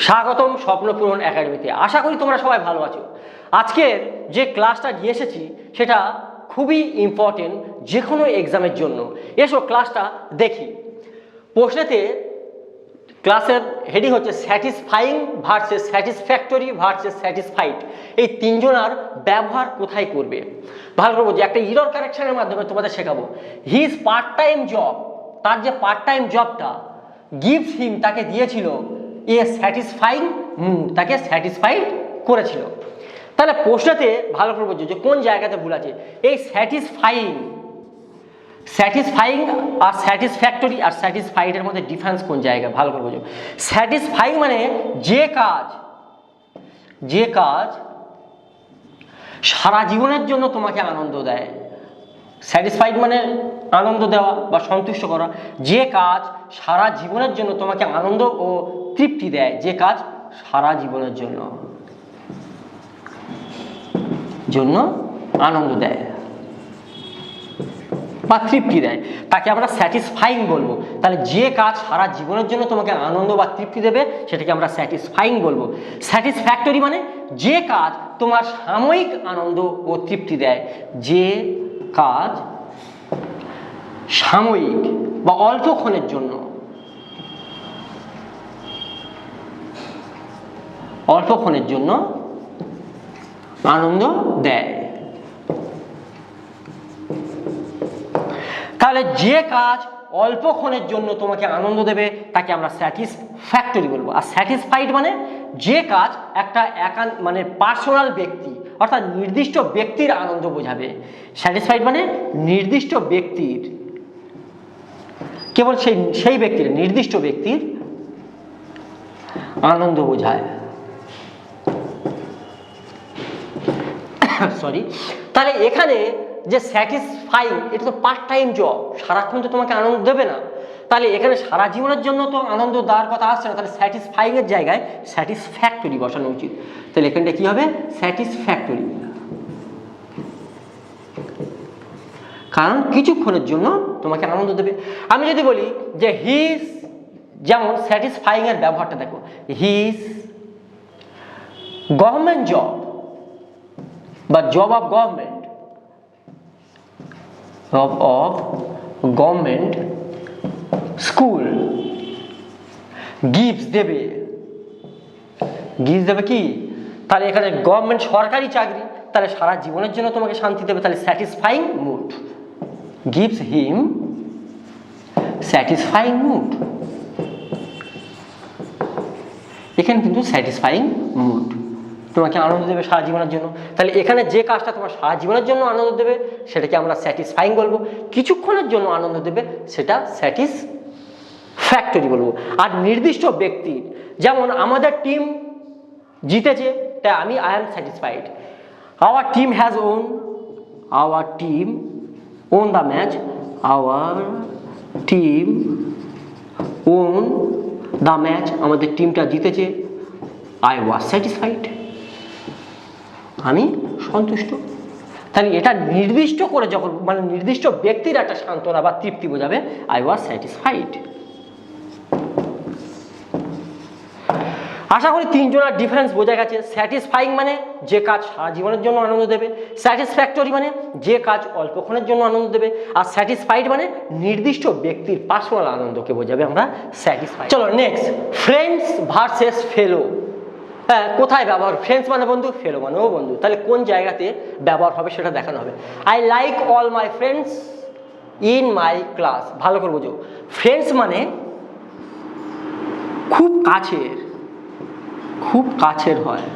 স্বাগতম স্বপ্নপূরণ একাডেমিতে। আশা করি তোমরা সবাই ভালো আছো। আজকের যে ক্লাসটা নিয়ে এসেছি সেটা খুবই ইম্পর্টেন্ট যে কোনো এক্সামের জন্য। এসো ক্লাসটা দেখি। প্রশ্নেতে ক্লাসের হেডিং হচ্ছে satisfying versus satisfactory versus satisfied. এই তিনজনার ব্যবহার কোথায় করবে ভালো করবো, যে একটা ইরর কারেকশনের মাধ্যমে তোমাদের শেখাবো। হিজ পার্ট টাইম জব, তার যে পার্ট টাইম জবটা গিভস হিম, তাকে দিয়েছিল এ স্যাটিসফাইং মুড, তাকে স্যাটিসফাইড করেছিল। তাহলে প্রশ্নতে ভালো করে বুঝছো যে কোন জায়গাতে ভুল আছে। এই স্যাটিসফাইং আর স্যাটিসফ্যাক্টরি আর স্যাটিসফাইডের মধ্যে ডিফারেন্স কোন জায়গায় ভালো করে বুঝো। স্যাটিসফাইং মানে যে কাজ সারা জীবনের জন্য তোমাকে আনন্দ দেয়। স্যাটিসফাইড মানে আনন্দ দেওয়া বা সন্তুষ্ট করা। যে কাজ সারা জীবনের জন্য তোমাকে আনন্দ ও তৃপ্তি দেয়, যে কাজ সারা জীবনের জন্য আনন্দ দেয় বা তৃপ্তি দেয়, তাকে আমরা স্যাটিসফাইং বলবো। তাহলে যে কাজ সারা জীবনের জন্য তোমাকে আনন্দ বা তৃপ্তি দেবে সেটাকে আমরা স্যাটিসফাইং বলবো। স্যাটিসফ্যাক্টরি মানে যে কাজ তোমার সাময়িক আনন্দ ও তৃপ্তি দেয়, যে কাজ সাময়িক বা অল্পক্ষণের জন্য আনন্দ দেয়। তাহলে যে কাজ অল্পক্ষণের জন্য তোমাকে আনন্দ দেবে তাকে আমরা স্যাটিসফ্যাক্টরি বলবো। আর স্যাটিসফাইড মানে যে কাজ একটা মানে পার্সোনাল ব্যক্তি অর্থাৎ নির্দিষ্ট ব্যক্তির আনন্দ বোঝাবে। স্যাটিসফাইড মানে নির্দিষ্ট ব্যক্তির, কেবল সেই ব্যক্তির, নির্দিষ্ট ব্যক্তির আনন্দ বোঝায়। সরি। তাহলে এখানে যে স্যাটিসফাইং, এটা তো পার্ট টাইম জব, সারাক্ষণ তো তোমাকে আনন্দ দেবে না। তাহলে এখানে সারা জীবনের জন্য তো আনন্দ দেওয়ার কথা আসছে না, তাহলে স্যাটিসফাইং এর জায়গায় স্যাটিসফ্যাক্টরি বসানো উচিত। তাহলে এখানটা কি হবে? স্যাটিসফ্যাক্টরি। কারণ কিছুক্ষণের জন্য তোমাকে আনন্দ দেবে। আমি যদি বলি যে হিজ, যেমন স্যাটিসফাইং এর ব্যবহারটা দেখো, হিজ গভর্নমেন্ট জব বা job of government school gives দেবে কি? তাহলে এখানে গভর্নমেন্ট সরকারি চাকরি, তাহলে সারা জীবনের জন্য তোমাকে শান্তি দেবে, তাহলে স্যাটিসফাইং মুড, গিভস হিম স্যাটিসফাইং মুড। এখানে কিন্তু স্যাটিসফাইং মুড তোমাকে আনন্দ দেবে সারা জীবনের জন্য। তাহলে এখানে যে কাজটা তোমার সারা জীবনের জন্য আনন্দ দেবে সেটাকে আমরা স্যাটিসফাইং বলবো। কিছুক্ষণের জন্য আনন্দ দেবে সেটা স্যাটিসফ্যাক্টরি বলবো। আর নির্দিষ্ট ব্যক্তির, যেমন আমাদের টিম জিতেছে তাই I am satisfied. Our team won the match, আমাদের টিমটা জিতেছে, আই ওয়াজ স্যাটিসফাইড, আমি সন্তুষ্ট। তাহলে এটা নির্দিষ্ট করে যখন, মানে নির্দিষ্ট ব্যক্তির একটা সান্ত্বনা বা তৃপ্তি বোঝাবে, আই ওয়াজ স্যাটিসফাইড। আশা করি তিনজনের ডিফারেন্স বোঝা গেছে। স্যাটিসফাইং মানে যে কাজ সারা জীবনের জন্য আনন্দ দেবে, স্যাটিসফ্যাক্টরি মানে যে কাজ অল্পক্ষণের জন্য আনন্দ দেবে, আর স্যাটিসফাইড মানে নির্দিষ্ট ব্যক্তির পার্সোনাল আনন্দকে বোঝাবে আমরা স্যাটিসফাইড। চলো নেক্সট, ফ্রেন্ডস ভার্সেস ফেলো। হ্যাঁ, কোথায় ব্যবহার? ফ্রেন্ডস মানে বন্ধু, ফেলো মানেও বন্ধু। তাহলে কোন জায়গাতে ব্যবহার হবে সেটা দেখানো হবে। I like all my friends in my class. ভালো করে বোঝো, ফ্রেন্ডস মানে খুব কাছের হয়,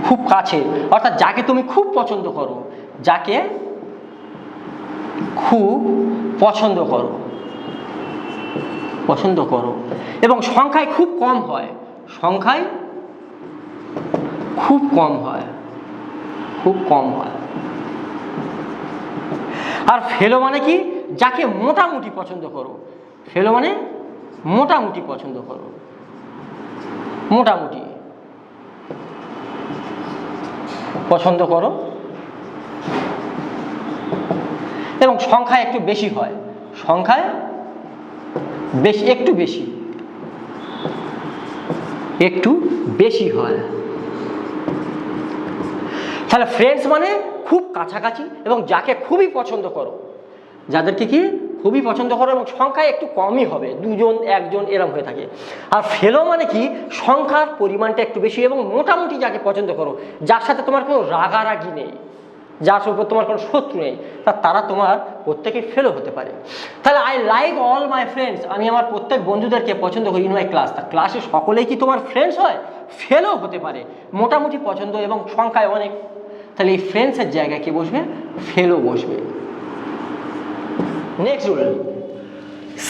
খুব কাছের, অর্থাৎ যাকে তুমি খুব পছন্দ করো, এবং সংখ্যায় খুব কম হয়, আর ফেলো মানে কি? যাকে মোটামুটি পছন্দ করো। ফেলো মানে মোটামুটি পছন্দ করো, এবং সংখ্যায় একটু বেশি হয়, একটু বেশি। একটু বেশি হয়। তাহলে ফ্রেন্ডস মানে খুব কাছাকাছি এবং যাকে খুবই পছন্দ করো, যাদেরকে কি খুবই পছন্দ করো এবং সংখ্যায় একটু কমই হবে, দুজন একজন এরকম হয়ে থাকে। আর ফেলো মানে কি সংখ্যার পরিমাণটা একটু বেশি এবং মোটামুটি যাকে পছন্দ করো, যার সাথে তোমার কোনো রাগারাগি নেই, যার উপর তোমার কোনো শত্রু নেই, তারা তোমার প্রত্যেকে ফেলো হতে পারে। তাহলে I like all my friends, আমি আমার প্রত্যেক বন্ধুদেরকে পছন্দ করি ইন মাই ক্লাস। তা ক্লাসে সকলেই কি তোমার ফ্রেন্ডস হয়? ফেলো হতে পারে, মোটামুটি পছন্দ এবং সংখ্যায় অনেক। তাহলে এই ফ্রেন্ডসের জায়গায় কি বসবে? ফেলো বসবে। Next rule,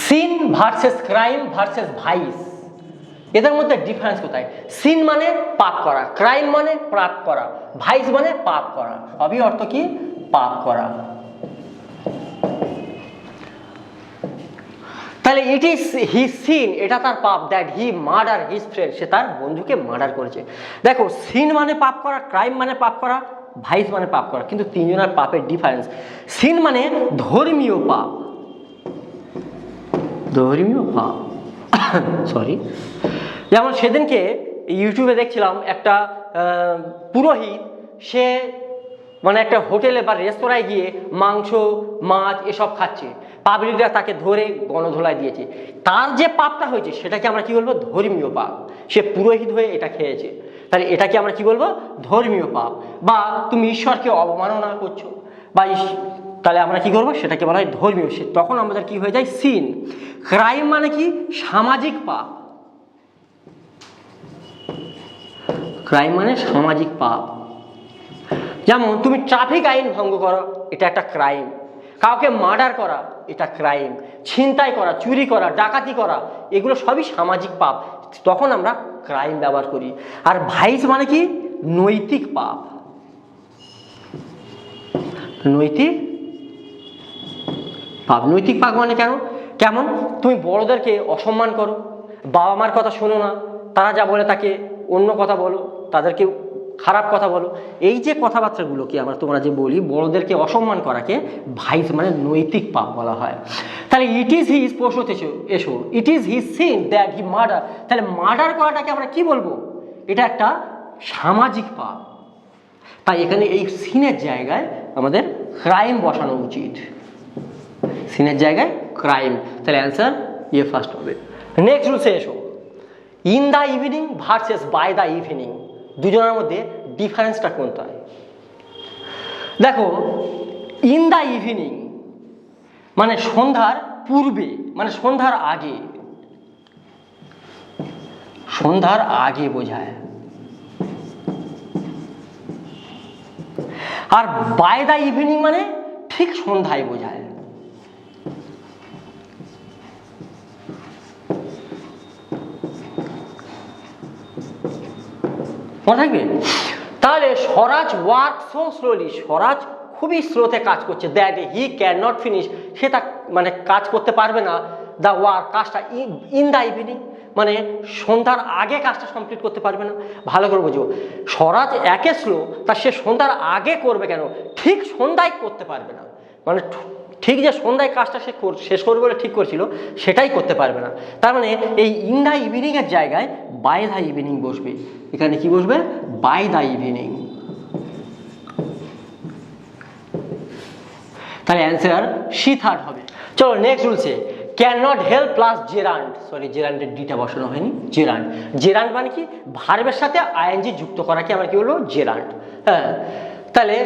sin versus crime versus vice, এদের মধ্যে ডিফারেন্স কোথায়? সিন মানে পাপ করা, ক্রাইম মানে পাপ করা, ভাইস মানে পাপ করা, সবই অর্থ কি? পাপ করা। তাহলে ইট ইজ হি সিন, এটা তার পাপ, that he murder his friend, সে তার বন্ধুকে মার্ডার করেছে। দেখো সিন মানে পাপ করা, ক্রাইম মানে পাপ করা, ভাইস মানে পাপ করা, কিন্তু তিনজনের পাপের ডিফারেন্স। সিন মানে ধর্মীয় পাপ, ধর্মীয় পাপ সরি। যেমন সেদিনকে ইউটিউবে দেখছিলাম একটা পুরোহিত, সে মানে একটা হোটেলে বা রেস্তোরাঁয় গিয়ে মাংস মাছ এসব খাচ্ছে, পাবলিকরা তাকে ধরে গণধোলাই দিয়েছে। তার যে পাপটা হয়েছে সেটাকে আমরা কি বলবো? ধর্মীয় পাপ। সে পুরোহিত হয়ে এটা খেয়েছে, তাহলে এটাকে আমরা কি বলবো? ধর্মীয় পাপ। বা তুমি ঈশ্বরকে অবমাননা করছো বা তাহলে আমরা কি করবো? সেটাকে বলা হয় ধর্মীয়। তখন আমাদের কি হয়ে যায়? সিন। ক্রাইম মানে কি? সামাজিক পাপ। ক্রাইম মানে সামাজিক পাপ। যেমন তুমি ট্রাফিক আইন ভঙ্গ করো, এটা একটা ক্রাইম। কাউকে মার্ডার করা, এটা ক্রাইম। ছিনতাই করা, চুরি করা, ডাকাতি করা, এগুলো সবই সামাজিক পাপ, তখন আমরা ক্রাইম ব্যবহার করি। আর ভাইস মানে কি? নৈতিক পাপ। নৈতিক পাপ। নৈতিক পাপ মানে কেমন? তুমি বড়দেরকে অসম্মান করো, বাবা মার কথা শোনো না, তারা যা বলে তাকে অন্য কথা বলো, তাদেরকে খারাপ কথা বলো, এই যে কথাবার্তাগুলোকে আমরা তোমরা যে বলি, বড়দেরকে অসম্মান করাকে ভাইস মানে নৈতিক পাপ বলা হয়। তাহলে ইট ইজ হিজ, প্রশ্নতে এসো, it is his scene that he murder, তাহলে মার্ডার করাটাকে আমরা কি বলবো? এটা একটা সামাজিক পাপ। তাই এখানে এই সিনের জায়গায় আমাদের ক্রাইম বসানো উচিত, সিনের জায়গায় ক্রাইম। তাহলে অ্যান্সার ইয়ে ফার্স্ট হবে। নেক্সট রুলসে এসো, in the evening versus by the evening, দুজনের মধ্যে ডিফারেন্সটা কোনটায়? দেখো ইন দ্য ইভিনিং মানে সন্ধ্যার পূর্বে, মানে সন্ধ্যার আগে, সন্ধ্যার আগে বোঝায়। আর বাই দ্য ইভিনিং মানে ঠিক সন্ধ্যায় বোঝায়। মনে থাকবে? তাহলে Swaraj work so slowly, Swaraj খুবই স্লোতে কাজ করছে, that he can not finish, সে তা মানে কাজ করতে পারবে না, দ্য ওয়ার্ক কাজটা ইন দ্য ইভিনিং মানে সন্ধ্যার আগে কাজটা কমপ্লিট করতে পারবে না। ভালো করে বুঝো, স্বরাজ একে স্লো, তা সে সন্ধ্যার আগে করবে কেন? ঠিক সন্ধ্যায় করতে পারবে না, মানে ঠিক যে সন্ধ্যায় কাজটা সে শেষ করবে বলে ঠিক করছিল সেটাই করতে পারবে না। তার মানে এই ইন দ্য ইভিনিংয়ের জায়গায় বাই দ্য ইভিনিং বসবে। এখানে কি বসবে? By the evening. তাহলে অ্যান্সার সি থার্ড হবে। চলো নেক্সট রুলসে, can not help plus gerund, sorry জেরান্ডের ডিটা বসানো হয়নি, জেরান্ড। জেরান্ড মানে কি? ভার্বের সাথে আইএনজি যুক্ত করাকে আমরা কি বলবো? জেরান্ড। হ্যাঁ, তাহলে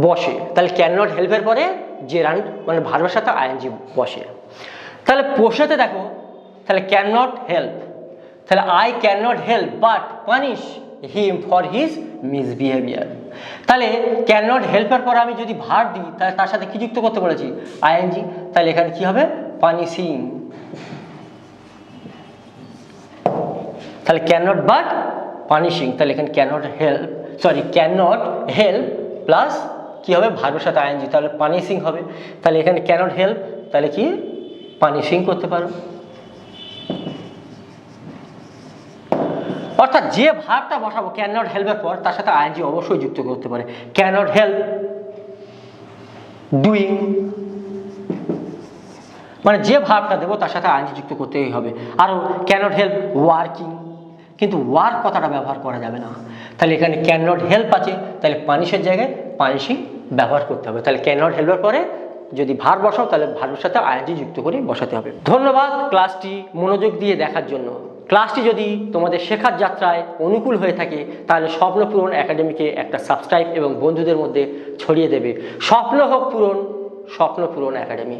বসে, তাহলে ক্যান নট হেল্পের পরে জেরান্ড মানে ভার্বের সাথে আইএনজি বসে। তাহলে পোষাতে দেখো, তাহলে ক্যান নট হেল্প, তাহলে I can not help but punish him for his misbehaviour. তাহলে ক্যান নট হেল্পের পরে আমি যদি ভার্ব দিই, তাহলে তার সাথে কি যুক্ত করতে বলেছি? আইএনজি। তাহলে এখানে কি হবে? পানিশিং। তাহলে ক্যান নট বাট পানিশিং, তাহলে এখানে can not help, sorry can not help plus কি হবে? ভার্বের সাথে আইএনজি, তাহলে পানিশিং হবে। তাহলে এখানে ক্যান নট হেল্প, তাহলে কি? পানিশিং করতে পারো। অর্থাৎ যে ভার্বটা বসাবো ক্যান নট হেল্পের পর, তার সাথে আইএনজি অবশ্যই যুক্ত করতে পারে। ক্যান নট হেল্প ডুইং, মানে যে ভার্বটা দেবো তার সাথে আইএনজি যুক্ত করতেই হবে। আরও ক্যান নট হেল্প ওয়ার্কিং, কিন্তু ওয়ার্ক কথাটা ব্যবহার করা যাবে না। তাহলে এখানে ক্যান নট হেল্প আছে, তাহলে পানিশের জায়গায় পানিশিং ব্যবহার করতে হবে। তাহলে ক্যান নট হেল্পের পরে যদি ভার বসাও তাহলে ভার্বের সাথে আইএনজি যুক্ত করে বসাতে হবে। ধন্যবাদ ক্লাসটি মনোযোগ দিয়ে দেখার জন্য। ক্লাসটি যদি তোমাদের শেখার যাত্রায় অনুকূল হয়ে থাকে তাহলে স্বপ্নপূরণ একাডেমিকে একটা সাবস্ক্রাইব এবং বন্ধুদের মধ্যে ছড়িয়ে দেবে। স্বপ্ন হোক পূরণ, স্বপ্নপূরণ একাডেমি।